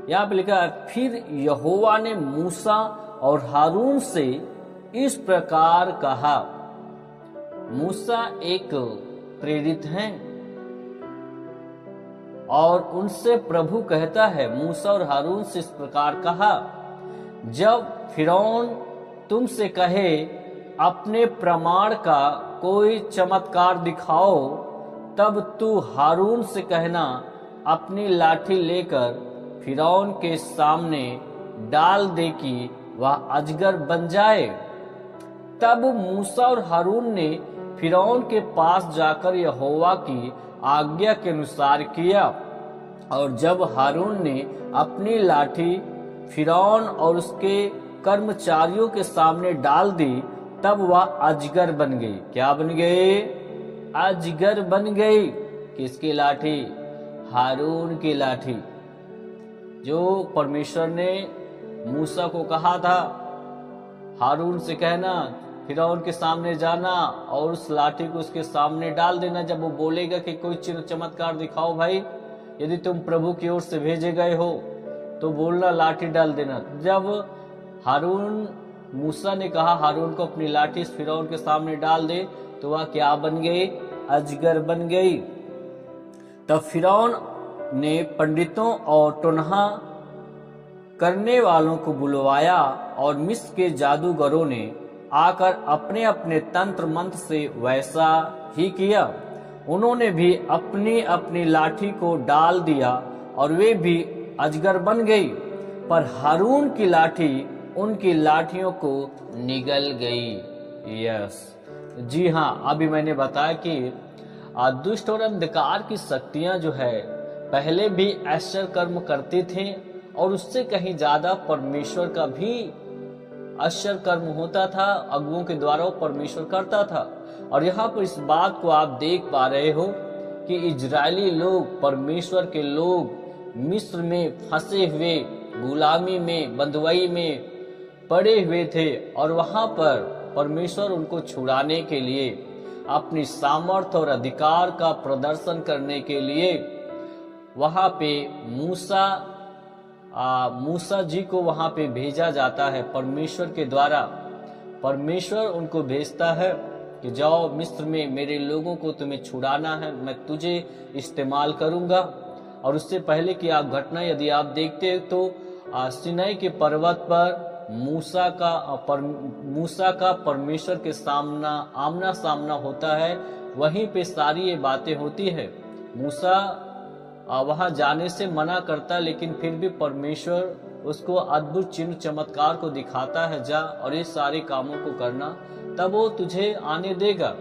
यहाँ पे लिखा है, फिर यहोवा ने मूसा और हारून से इस प्रकार कहा। मूसा एक प्रेरित हैं और उनसे प्रभु कहता है, मूसा और हारून से इस प्रकार कहा, जब फिरौन तुमसे कहे अपने प्रमाण का कोई चमत्कार दिखाओ, तब तू हारून से कहना, अपनी लाठी लेकर फिरौन के सामने डाल दे कि वह अजगर बन जाए। तब मूसा और हारून ने फिरौन के पास जाकर यहोवा की आज्ञा के अनुसार किया, और जब हारून ने अपनी लाठी फिरौन और उसके कर्मचारियों के सामने डाल दी, तब वह अजगर बन गई। क्या बन गई? अजगर बन गई। किसकी लाठी? हारून की लाठी। जो परमेश्वर ने मूसा को कहा था, हारून से कहना, फिरौन के सामने जाना और उस लाठी को उसके सामने डाल देना। जब वो बोलेगा कि कोई चिन्ह चमत्कार दिखाओ भाई, यदि तुम प्रभु की ओर से भेजे गए हो, तो बोलना, लाठी डाल देना। जब हारून, मूसा ने कहा हारून को अपनी लाठी फिरौन के सामने डाल दे, तो वह क्या बन गई? अजगर बन गई। तब फिरौन ने पंडितों और टोनहा करने वालों को बुलवाया, और मिस्र के जादूगरों ने आकर अपने अपने तंत्र मंत्र से वैसा ही किया। उन्होंने भी अपनी अपनी लाठी को डाल दिया और वे भी अजगर बन गई, पर हारून की लाठी उनकी लाठियों को निगल गई। यस, जी हाँ, अभी मैंने बताया कि दुष्ट और अंधकार की शक्तियां जो है पहले भी आश्चर्य कर्म करते थे, और उससे कहीं ज्यादा परमेश्वर का भी आश्चर्य कर्म होता था, अगुओं के द्वारा वो परमेश्वर करता था। और यहाँ पर इस बात को आप देख पा रहे हो कि इजरायली लोग, परमेश्वर के लोग मिस्र में फंसे हुए, गुलामी में, बंधुआई में पड़े हुए थे, और वहां पर परमेश्वर उनको छुड़ाने के लिए, अपनी सामर्थ्य और अधिकार का प्रदर्शन करने के लिए वहां पे मूसा जी को वहां पे भेजा जाता है परमेश्वर के द्वारा। परमेश्वर उनको भेजता है कि जाओ मिस्र में मेरे लोगों को तुम्हें छुड़ाना है, मैं तुझे इस्तेमाल करूंगा। और उससे पहले की आप घटना यदि आप देखते हैं तो सिनाई के पर्वत पर मूसा का परमेश्वर के आमना सामना होता है। वहीं पे सारी ये बातें होती है। मूसा वहां जाने से मना करता है, लेकिन फिर भी परमेश्वर उसको अद्भुत चिन्ह चमत्कार को दिखाता है, जा और ये सारे कामों को करना, तब वो तुझे आने देगा।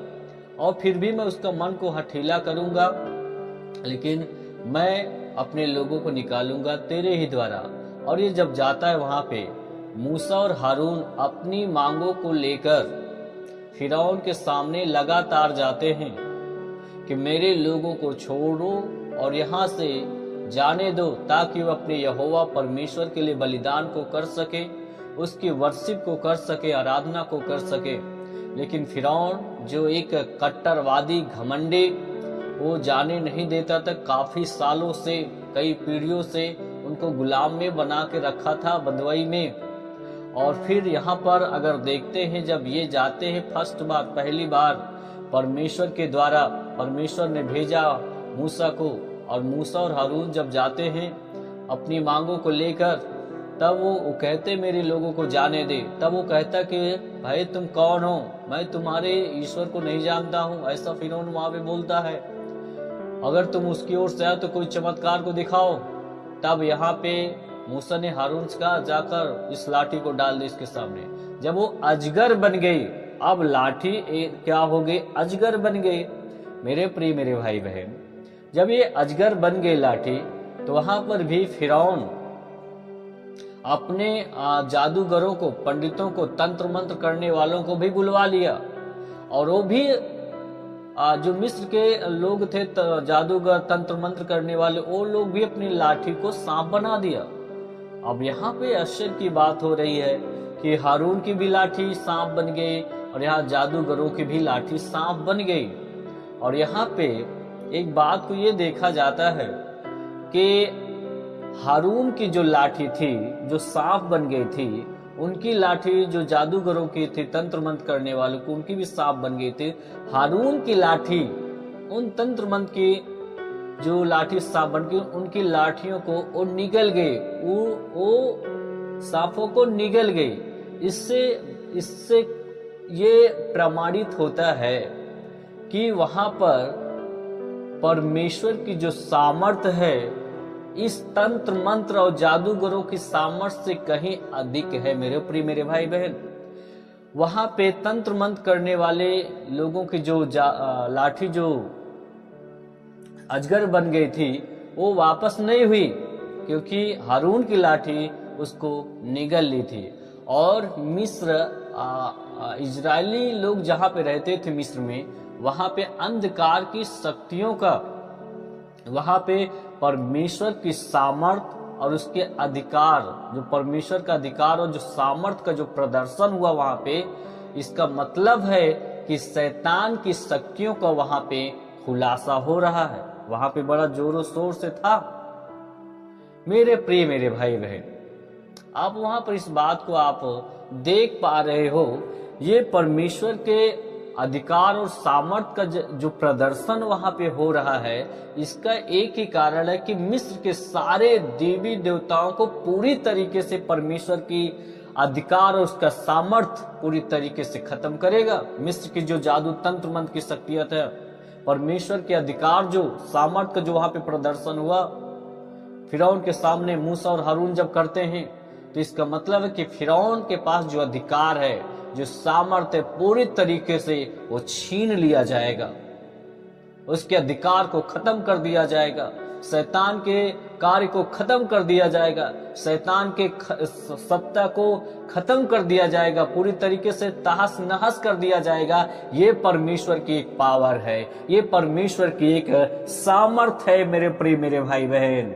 और फिर भी मैं उसका मन को हठीला करूंगा, लेकिन मैं अपने लोगों को निकालूंगा तेरे ही द्वारा। और ये जब जाता है वहां पे, मूसा और हारून अपनी मांगों को लेकर फिरौन के सामने लगातार जाते हैं कि मेरे लोगों को छोड़ो और यहाँ से जाने दो, ताकि वो अपने यहोवा परमेश्वर के लिए बलिदान को कर सके, उसकी वर्शिप को कर सके, आराधना को कर सके। लेकिन फिरौन जो एक कट्टरवादी घमंडी, वो जाने नहीं देता था। काफी सालों से, कई पीढ़ियों से उनको गुलाम में बना के रखा था, बंधुआई में। और फिर यहाँ पर अगर देखते हैं, जब ये जाते हैं पहली बार परमेश्वर के द्वारा, परमेश्वर ने भेजा मूसा को, और मूसा और हारून जब जाते हैं अपनी मांगों को लेकर, तब वो कहते मेरे लोगों को जाने दे। तब वो कहता कि भाई तुम कौन हो, मैं तुम्हारे ईश्वर को नहीं जानता हूँ, ऐसा फिरौन वहां पे बोलता है। अगर तुम उसकी ओर से आए तो कोई चमत्कार को दिखाओ। तब यहाँ पे मूसा ने हारून से कहा, जाकर इस लाठी को डाल दे इसके सामने। जब वो अजगर बन गई, अब लाठी क्या हो गई? अजगर बन गई। मेरे प्रिय मेरे भाई बहन, जब ये अजगर बन गई लाठी, तो वहां पर भी फिरौन अपने जादूगरों को, पंडितों को, तंत्र मंत्र करने वालों को भी बुलवा लिया। और वो भी जो मिस्र के लोग थे, जादूगर, तंत्र मंत्र करने वाले, वो लोग भी अपनी लाठी को सांप बना दिया। अब यहाँ पे आश्चर्य की बात हो रही है कि हारून की भी लाठी सांप बन गई, और यहाँ जादूगरों की भी लाठी सांप बन गई। और यहाँ पे एक बात को ये देखा जाता है कि हारून की जो लाठी थी, जो सांप बन गई थी, उनकी लाठी जो जादूगरों की थी, तंत्र मंत्र करने वालों को, उनकी भी सांप बन गई थी। हारून की लाठी उन तंत्र मंत्र की जो लाठी सांप बन गई, उनकी लाठियों को वो निगल गई, वो सांपों को निगल गई। इससे इससे ये प्रमाणित होता है कि वहां पर परमेश्वर की जो सामर्थ्य है इस तंत्र मंत्र और जादूगरों की सामर्थ्य से कहीं अधिक है मेरे प्रिय मेरे भाई बहन। वहां पे तंत्र मंत्र करने वाले लोगों की जो लाठी जो अजगर बन गई थी वो वापस नहीं हुई, क्योंकि हारून की लाठी उसको निगल ली थी। और मिस्र इजरायली लोग जहां पे रहते थे मिस्र में, वहां पे अंधकार की शक्तियों का, वहां पे परमेश्वर की सामर्थ और उसके अधिकार, जो परमेश्वर का अधिकार और जो सामर्थ का जो प्रदर्शन हुआ वहां पे, इसका मतलब है कि शैतान की शक्तियों का वहां पे खुलासा हो रहा है। वहां पे बड़ा जोरों शोर से था मेरे प्रिय मेरे भाई बहन। आप वहां पर इस बात को आप देख पा रहे हो, ये परमेश्वर के अधिकार और सामर्थ का जो प्रदर्शन वहां पे हो रहा है, इसका एक ही कारण है कि मिस्र के सारे देवी देवताओं को पूरी तरीके से परमेश्वर की अधिकार और उसका सामर्थ पूरी तरीके से खत्म करेगा। मिस्र की जो जादू तंत्र मंत्र की शक्तियत है, परमेश्वर के अधिकार जो सामर्थ का जो वहां पे प्रदर्शन हुआ, फिरौन के सामने मूसा और हारून जब करते हैं, तो इसका मतलब है कि फिरौन के पास जो अधिकार है, जो सामर्थ्य है, पूरी तरीके से वो छीन लिया जाएगा। उसके अधिकार को खत्म कर दिया जाएगा, शैतान के कार्य को खत्म कर दिया जाएगा, शैतान के सत्ता को खत्म कर दिया जाएगा, पूरी तरीके से तहस नहस कर दिया जाएगा। ये परमेश्वर की एक पावर है, ये परमेश्वर की एक सामर्थ है मेरे प्रिय मेरे भाई बहन।